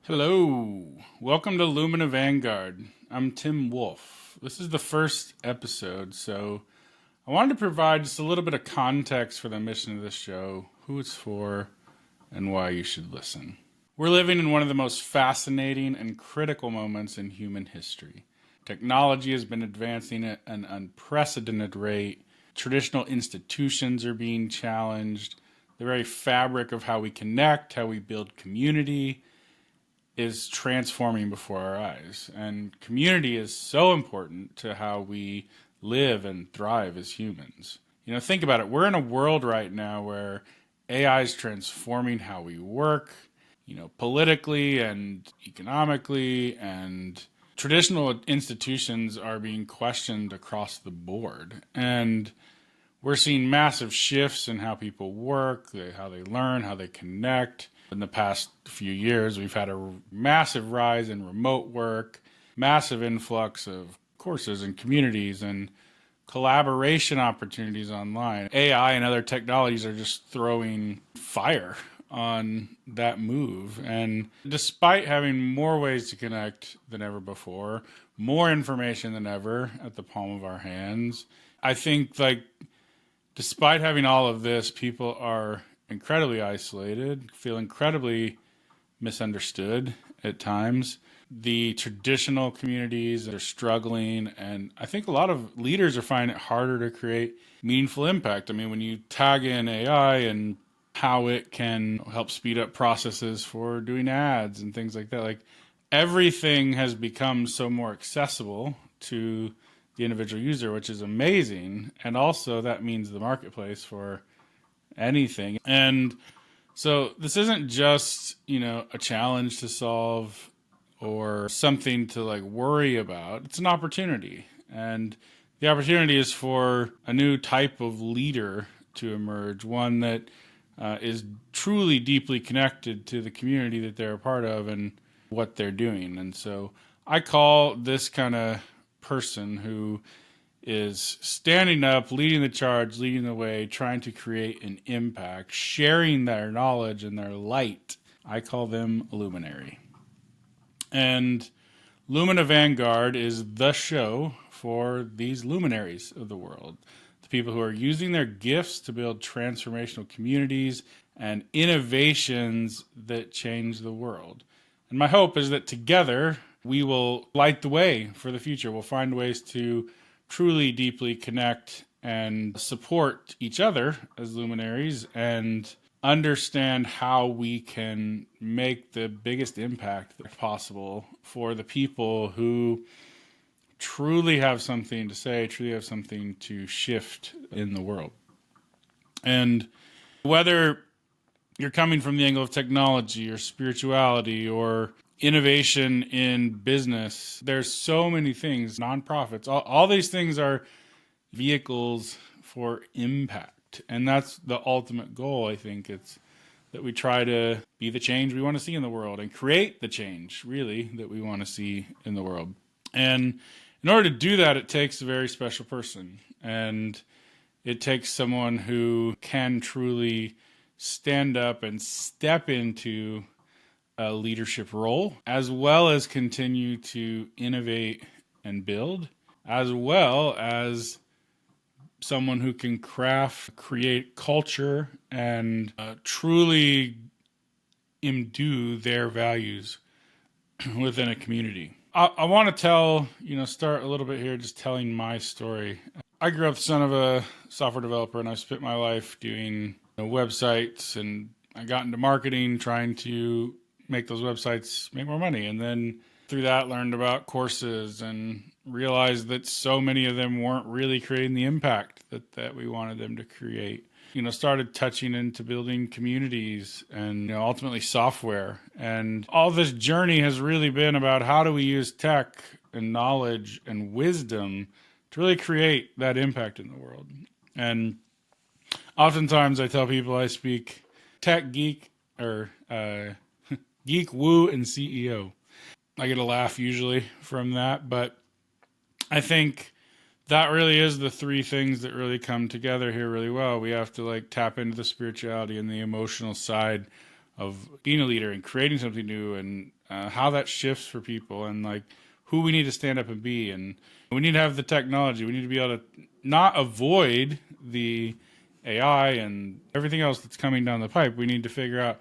Hello, welcome to Lumina Vanguard. I'm Tim Wolf. This is the first episode, so I wanted to provide just a little bit of context for the mission of this show, who it's for, and why you should listen. We're living in one of the most fascinating and critical moments in human history. Technology has been advancing at an unprecedented rate. Traditional institutions are being challenged. The very fabric of how we connect, how we build community, is transforming before our eyes. And community is so important to how we live and thrive as humans. Think about it. We're in a world right now where AI is transforming how we work, politically and economically, and traditional institutions are being questioned across the board. And we're seeing massive shifts in how people work, how they learn, how they connect. In the past few years, we've had a massive rise in remote work, massive influx of courses and communities and collaboration opportunities online. AI and other technologies are just throwing fire on that move. And despite having more ways to connect than ever before, more information than ever at the palm of our hands, I think despite having all of this, people are incredibly isolated, feel incredibly misunderstood at times. The traditional communities are struggling, and I think a lot of leaders are finding it harder to create meaningful impact. I mean, when you tag in AI and how it can help speed up processes for doing ads and things like that, everything has become so more accessible to the individual user, which is amazing. And also that means the marketplace for anything. And so this isn't just, a challenge to solve or something to worry about. It's an opportunity. And the opportunity is for a new type of leader to emerge, one that is truly deeply connected to the community that they're a part of and what they're doing. And so I call this kind of person who is standing up, leading the charge, leading the way, trying to create an impact, sharing their knowledge and their light. I call them a luminary. And Lumina Vanguard is the show for these luminaries of the world, the people who are using their gifts to build transformational communities and innovations that change the world. And my hope is that together we will light the way for the future. We'll find ways to truly deeply connect and support each other as luminaries and understand how we can make the biggest impact possible for the people who truly have something to say, truly have something to shift in the world. And whether you're coming from the angle of technology or spirituality or innovation in business, there's so many things, nonprofits, all these things are vehicles for impact. And that's the ultimate goal. I think it's that we try to be the change we want to see in the world and create the change, really, that we want to see in the world. And in order to do that, it takes a very special person. And it takes someone who can truly stand up and step into a leadership role, as well as continue to innovate and build, as well as someone who can create culture, and truly imbue their values within a community. I want to start a little bit here, just telling my story. I grew up the son of a software developer, and I spent my life doing websites, and I got into marketing, trying to make those websites make more money. And then through that, learned about courses and realized that so many of them weren't really creating the impact that we wanted them to create. Started touching into building communities and ultimately software. And all this journey has really been about how do we use tech and knowledge and wisdom to really create that impact in the world. And oftentimes I tell people I speak tech geek or geek, woo, and CEO. I get a laugh usually from that, but I think that really is the three things that really come together here really well. We have to tap into the spirituality and the emotional side of being a leader and creating something new, and how that shifts for people, and like who we need to stand up and be. And we need to have the technology. We need to be able to not avoid the AI and everything else that's coming down the pipe. We need to figure out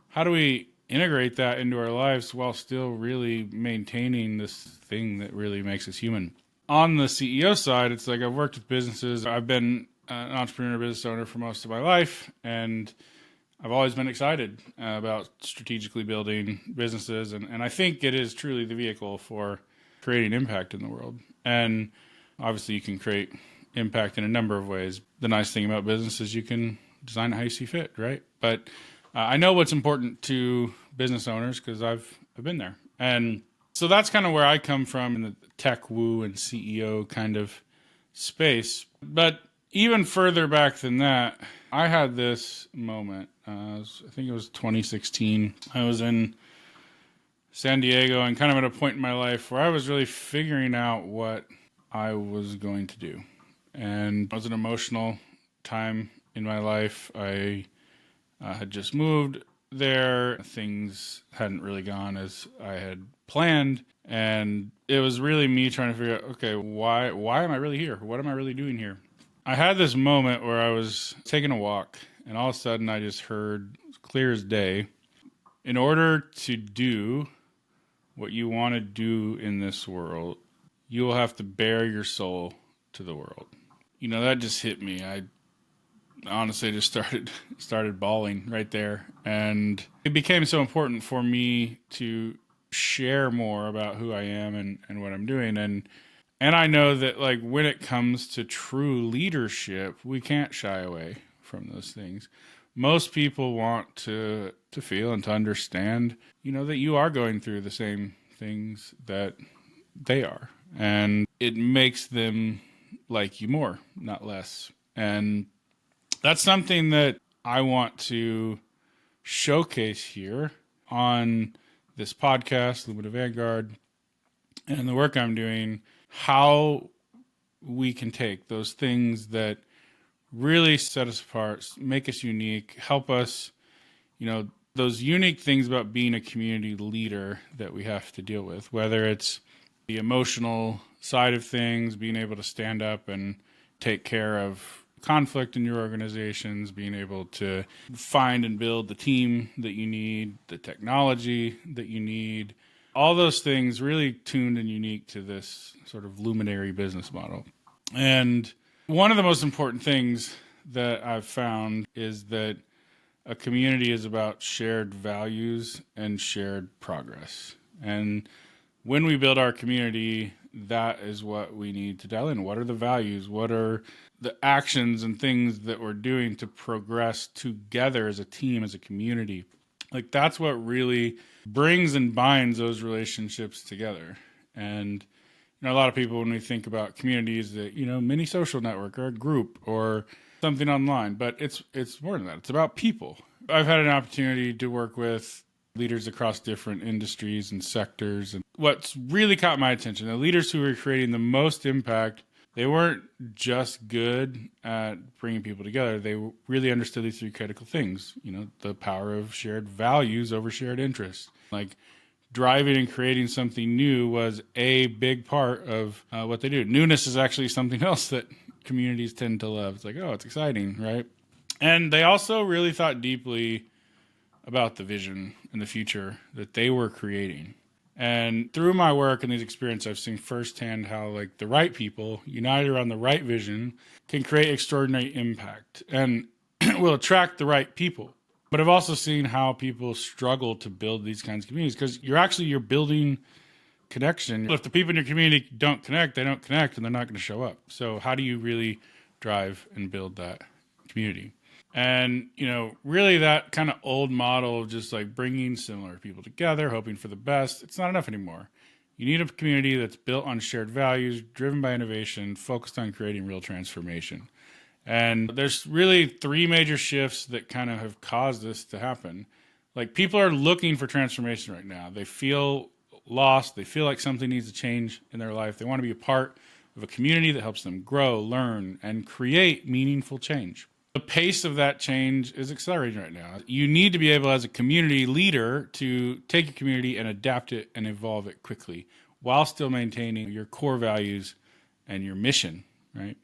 how do we integrate that into our lives while still really maintaining this thing that really makes us human. On the CEO side, it's like I've worked with businesses. I've been an entrepreneur, business owner for most of my life, and I've always been excited about strategically building businesses. And I think it is truly the vehicle for creating impact in the world. And obviously you can create impact in a number of ways. The nice thing about business is you can design it how you see fit, right? But I know what's important to business owners because I've been there. And so that's kind of where I come from in the tech woo and CEO kind of space. But even further back than that, I had this moment. I think it was 2016. I was in San Diego and kind of at a point in my life where I was really figuring out what I was going to do. And it was an emotional time in my life. I had just moved there. Things hadn't really gone as I had planned. And it was really me trying to figure out, okay, why am I really here? What am I really doing here? I had this moment where I was taking a walk, and all of a sudden I just heard, clear as day, in order to do what you want to do in this world, you will have to bare your soul to the world. You know, that just hit me. I honestly just started bawling right there. And it became so important for me to share more about who I am and what I'm doing. And I know that, like, when it comes to true leadership, we can't shy away from those things. Most people want to feel and to understand, you know, that you are going through the same things that they are. And it makes them like you more, not less. And that's something that I want to showcase here on this podcast, Lumina Vanguard, and the work I'm doing, how we can take those things that really set us apart, make us unique, help us, you know, those unique things about being a community leader that we have to deal with, whether it's the emotional side of things, being able to stand up and take care of conflict in your organizations, being able to find and build the team that you need, the technology that you need, all those things really tuned and unique to this sort of luminary business model. And one of the most important things that I've found is that a community is about shared values and shared progress. And when we build our community, that is what we need to dial in. What are the values? What are the actions and things that we're doing to progress together as a team, as a community? Like, that's what really brings and binds those relationships together. And, you know, a lot of people, when we think about communities, that, you know, mini social network or a group or something online, but it's more than that. It's about people. I've had an opportunity to work with leaders across different industries and sectors. And what's really caught my attention, the leaders who were creating the most impact, they weren't just good at bringing people together. They really understood these three critical things. You know, the power of shared values over shared interests. Like, driving and creating something new was a big part of what they do. Newness is actually something else that communities tend to love. It's like, oh, it's exciting, right? And they also really thought deeply about the vision and the future that they were creating. And through my work and these experiences, I've seen firsthand how, like, the right people united around the right vision can create extraordinary impact and will attract the right people. But I've also seen how people struggle to build these kinds of communities because you're building connection. If the people in your community don't connect, they don't connect, and they're not going to show up. So how do you really drive and build that community? And, you know, really that kind of old model of just like bringing similar people together, hoping for the best, it's not enough anymore. You need a community that's built on shared values, driven by innovation, focused on creating real transformation. And there's really three major shifts that kind of have caused this to happen. Like, people are looking for transformation right now. They feel lost. They feel like something needs to change in their life. They want to be a part of a community that helps them grow, learn, and create meaningful change. The pace of that change is accelerating right now. You need to be able, as a community leader, to take your community and adapt it and evolve it quickly while still maintaining your core values and your mission, right?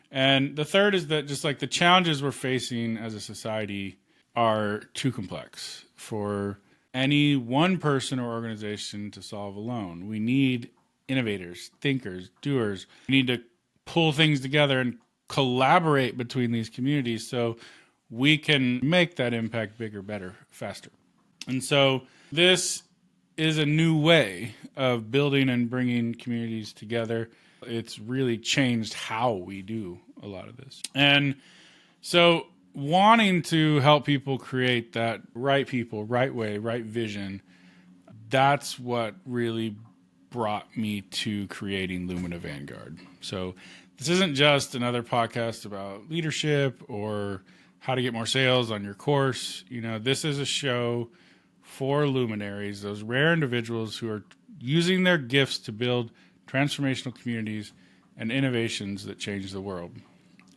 And the third is that just like the challenges we're facing as a society are too complex for any one person or organization to solve alone. We need innovators, thinkers, doers. We need to pull things together and collaborate between these communities so we can make that impact bigger, better, faster. And so this is a new way of building and bringing communities together. It's really changed how we do a lot of this. And so wanting to help people create that right people, right way, right vision, that's what really brought me to creating Lumina Vanguard. So this isn't just another podcast about leadership or how to get more sales on your course. This is a show for luminaries, those rare individuals who are using their gifts to build transformational communities and innovations that change the world.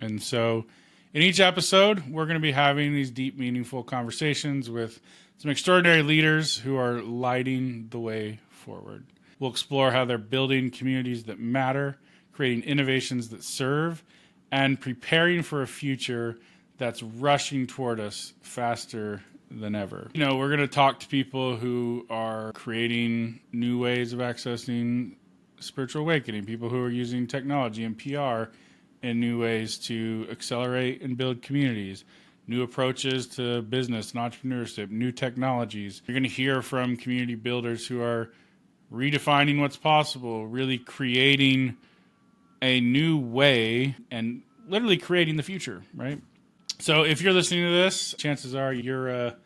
And so in each episode, we're going to be having these deep, meaningful conversations with some extraordinary leaders who are lighting the way forward. We'll explore how they're building communities that matter, creating innovations that serve, and preparing for a future that's rushing toward us faster than ever. We're going to talk to people who are creating new ways of accessing spiritual awakening, people who are using technology and PR in new ways to accelerate and build communities, new approaches to business and entrepreneurship, new technologies. You're going to hear from community builders who are redefining what's possible, really creating a new way and literally creating the future, right? So if you're listening to this, chances are you're a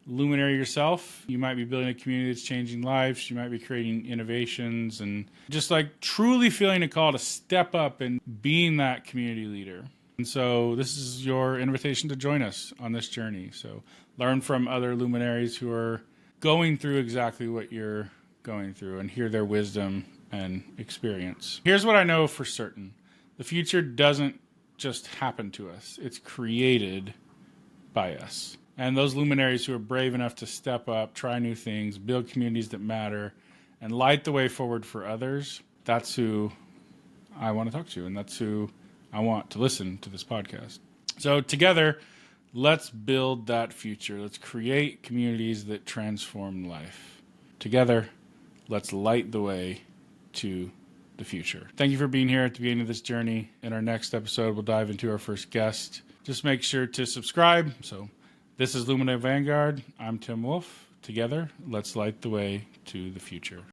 luminary yourself. You might be building a community that's changing lives. You might be creating innovations and just like truly feeling a call to step up and being that community leader. And so this is your invitation to join us on this journey. So learn from other luminaries who are going through exactly what you're going through and hear their wisdom and experience. Here's what I know for certain. The future doesn't just happen to us. It's created by us. And those luminaries who are brave enough to step up, try new things, build communities that matter, and light the way forward for others, that's who I want to talk to, and that's who I want to listen to this podcast. So together, let's build that future. Let's create communities that transform life. Together, let's light the way to the future. Thank you for being here at the beginning of this journey. In our next episode, we'll dive into our first guest. Just make sure to subscribe. So this is Lumina Vanguard. I'm Tim Wolf. Together, let's light the way to the future.